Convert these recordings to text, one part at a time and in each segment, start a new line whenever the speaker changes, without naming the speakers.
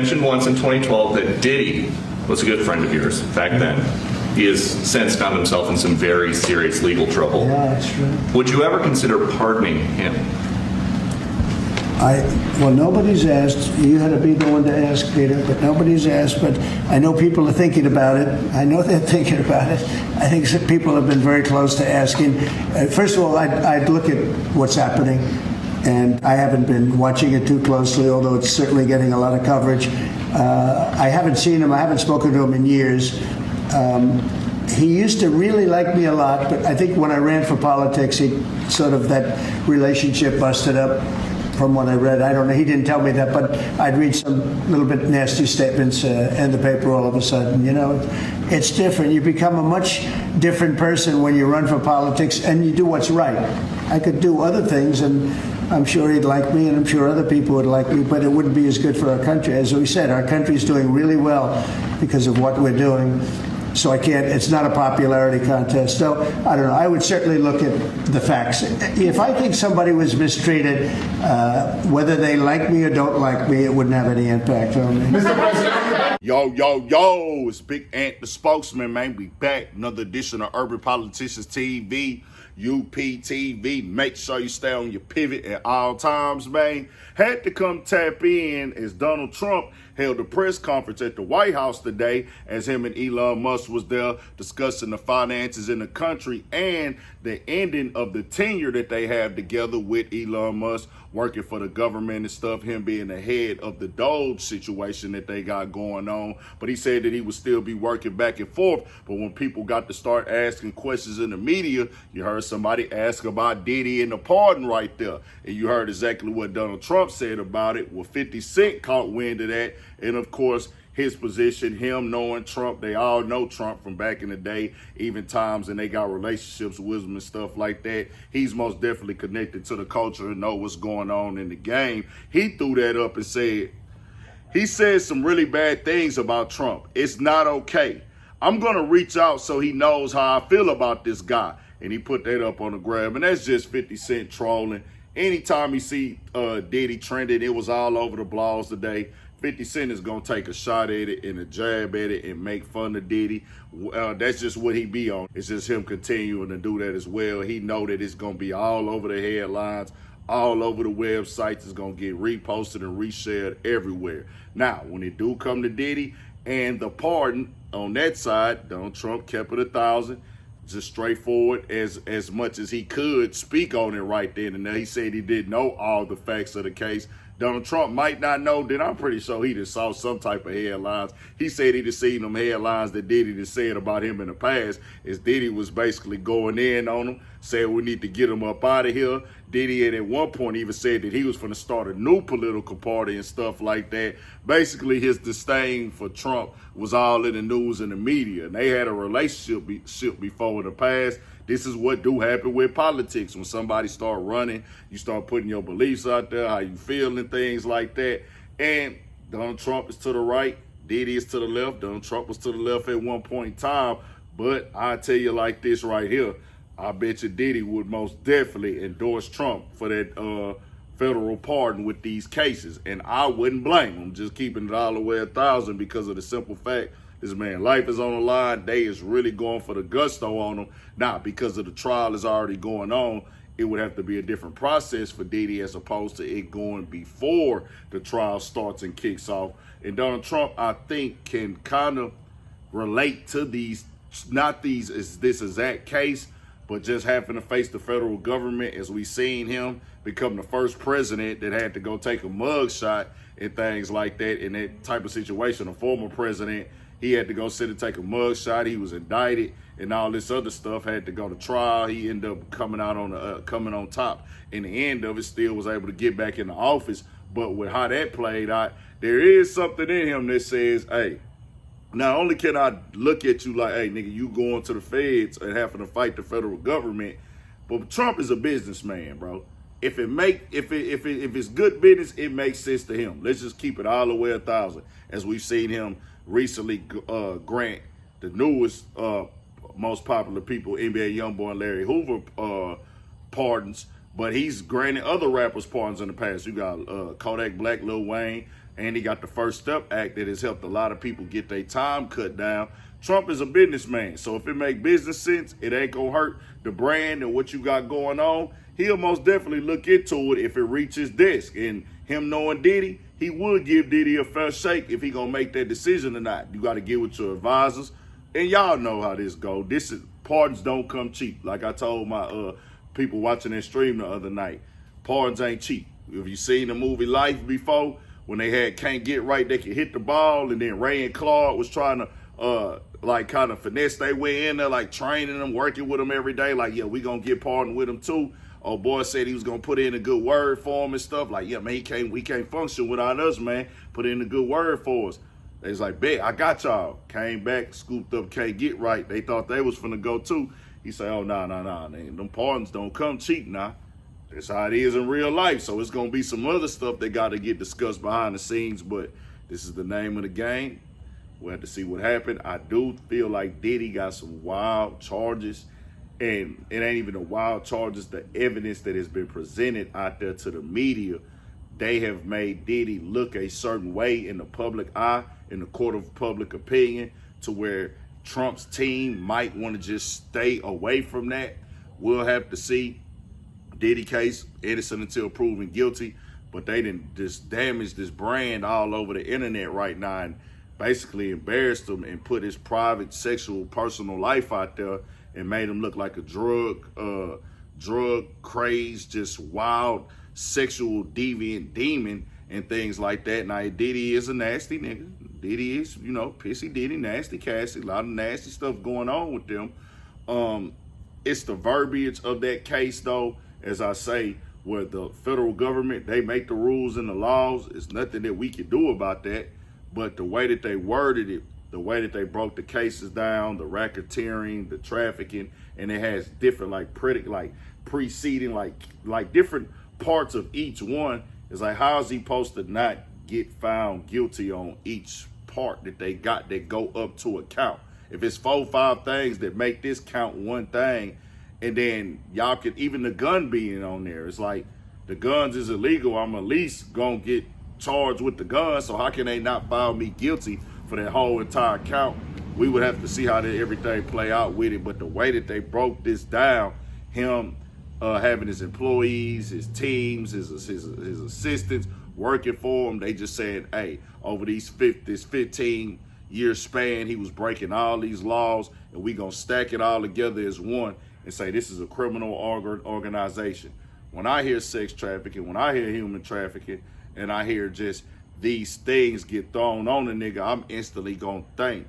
mentioned once in 2012 that Diddy was a good friend of yours back then. He has since found himself in some very serious legal trouble.
Yeah, that's true.
Would you ever consider pardoning him?
Well, nobody's asked. You had to be the one to ask, Peter, but nobody's asked. But I know people are thinking about it. I know they're thinking about it. I think some people have been very close to asking. First of all, I'd look at what's happening, and I haven't been watching it too closely, although it's certainly getting a lot of coverage. I haven't seen him. I haven't spoken to him in years. He used to really like me a lot, but I think when I ran for politics, he sort of, that relationship busted up. From what I read, I don't know. He didn't tell me that, but I'd read some little bit nasty statements in the paper all of a sudden. You know, it's different. You become a much different person when you run for politics and you do what's right. I could do other things, and I'm sure he'd like me, and I'm sure other people would like me, but it wouldn't be as good for our country. As we said, our country's doing really well because of what we're doing. So I can't, it's not a popularity contest. So I don't know. I would certainly look at the facts. If I think somebody was mistreated, whether they like me or don't like me, it wouldn't have any impact on me.
Mr. President. Yo, it's Big Ant, the spokesman, man. We back. Another edition of Urban Politicians TV, UPTV. Make sure you stay on your pivot at all times, man. Had to come tap in as Donald Trump held a press conference at the White House today as him and Elon Musk was there discussing the finances in the country and the ending of the tenure that they have together with Elon Musk working for the government and stuff, him being the head of the Doge situation that they got going on. But he said that he would still be working back and forth. But when people got to start asking questions in the media, you heard somebody ask about Diddy and the pardon right there. And you heard exactly what Donald Trump said about it. Well, 50 Cent caught wind of that. And of course, his position, him knowing Trump, they all know Trump from back in the day, even times, and they got relationships with him and stuff like that. He's most definitely connected to the culture and know what's going on in the game. He threw that up and said, he said some really bad things about Trump. It's not okay. I'm going to reach out so he knows how I feel about this guy. And he put that up on the grab, and that's just 50 Cent trolling. Anytime you see Diddy trending, it was all over the blogs today. 50 Cent is going to take a shot at it and a jab at it and make fun of Diddy. That's just what he be on. It's just him continuing to do that as well. He know that it's going to be all over the headlines, all over the websites. It's going to get reposted and reshared everywhere. Now, when it do come to Diddy and the pardon on that side, Donald Trump kept it 1,000. Just straightforward as much as he could speak on it right then and there. He said he didn't know all the facts of the case. Donald Trump might not know, then I'm pretty sure he just saw some type of headlines. He said he just seen them headlines that Diddy just said about him in the past, as Diddy was basically going in on him, saying we need to get him up out of here. Diddy had at one point even said that he was going to start a new political party and stuff like that. Basically, his disdain for Trump was all in the news and the media. And they had a relationship before in the past. This is what do happen with politics. When somebody start running, you start putting your beliefs out there, how you feel and things like that. And Donald Trump is to the right, Diddy is to the left. Donald Trump was to the left at one point in time. But I tell you like this right here, I bet you Diddy would most definitely endorse Trump for that federal pardon with these cases. And I wouldn't blame him, just keeping it all the way 1,000 because of the simple fact this man's life is on the line. They is really going for the gusto on him. Now, because of the trial is already going on, it would have to be a different process for Diddy as opposed to it going before the trial starts and kicks off. And Donald Trump, I think, can kind of relate to these, not these as this exact case, but just having to face the federal government as we seen him become the first president that had to go take a mug shot and things like that in that type of situation. A former president, he had to go sit and take a mug shot. He was indicted and all this other stuff, had to go to trial. He ended up coming out on coming on top. In the end of it, still was able to get back in the office. But with how that played out, there is something in him that says, hey, not only can I look at you like, hey, nigga, you going to the feds and having to fight the federal government, but Trump is a businessman, bro. If it's good business, it makes sense to him. Let's just keep it all the way 1,000, as we've seen him recently grant the newest, most popular people, NBA YoungBoy and Larry Hoover, pardons. But he's granted other rappers pardons in the past. You got Kodak Black, Lil Wayne, And he got the First Step Act that has helped a lot of people get their time cut down. Trump is a businessman, so if it make business sense, it ain't gonna hurt the brand and what you got going on. He'll most definitely look into it if it reaches desk. And him knowing Diddy, he would give Diddy a fair shake if he gonna make that decision or not. You got to get with your advisors, and y'all know how this go. Pardons don't come cheap. Like I told my people watching that stream the other night, pardons ain't cheap. If you seen the movie Life before, when they had Can't Get Right, they could hit the ball, and then Ray and Claude was trying to like kind of finesse their way in there, like training them, working with them every day. Like, yeah, we gonna get pardoned with him too. Oh, boy said he was gonna put in a good word for him and stuff. Like, yeah, man, we can't function without us, man. Put in a good word for us. They was like, bet, I got y'all. Came back, scooped up Can't Get Right. They thought they was finna go too. He said, oh, nah. Them pardons don't come cheap now. That's how it is in real life. So it's gonna be some other stuff that got to get discussed behind the scenes, but this is the name of the game. We'll have to see what happened. I do feel like Diddy got some wild charges, and it ain't even the wild charges, the evidence that has been presented out there to the media. They have made Diddy look a certain way in the public eye, in the court of public opinion, to where Trump's team might want to just stay away from that. We'll have to see. Diddy case, innocent until proven guilty, but they didn't just damage this brand all over the internet right now and basically embarrassed him and put his private, sexual, personal life out there and made him look like a drug crazed, just wild, sexual deviant demon and things like that. Now, Diddy is a nasty nigga. Diddy is, pissy Diddy, nasty Cassie, a lot of nasty stuff going on with them. It's the verbiage of that case, though, as I say, where the federal government, they make the rules and the laws. It's nothing that we can do about that. But the way that they worded it, the way that they broke the cases down, the racketeering, the trafficking, and it has different preceding, like different parts of each one. It's like, how is he supposed to not get found guilty on each part that they got that go up to a count? If it's 4 or 5 things that make this count one thing, and then y'all could, even the gun being on there, it's like the guns is illegal. I'm at least gonna get charged with the gun. So how can they not file me guilty for that whole entire count? We would have to see how everything play out with it. But the way that they broke this down, him having his employees, his teams, his assistants working for him, they just saying, hey, over this 15-year span, he was breaking all these laws, and we gonna stack it all together as one and say this is a criminal organization. When I hear sex trafficking, when I hear human trafficking, and I hear just these things get thrown on a nigga, I'm instantly gonna think,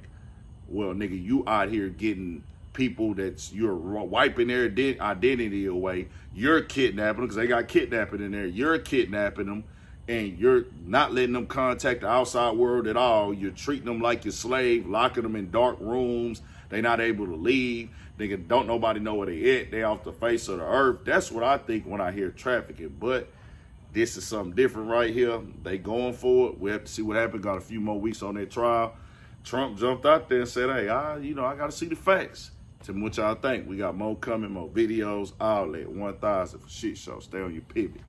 well, nigga, you out here getting people you're wiping their identity away. You're kidnapping them because they got kidnapping in there. You're kidnapping them, and you're not letting them contact the outside world at all. You're treating them like your slave, locking them in dark rooms. They're not able to leave. Don't nobody know where they at. They off the face of the earth. That's what I think when I hear trafficking. But this is something different right here. They going for it. We have to see what happens. Got a few more weeks on their trial. Trump jumped out there and said, hey, I got to see the facts. Tell me what y'all think. We got more coming, more videos, all that. 1,000 for shit show. Stay on your pivot.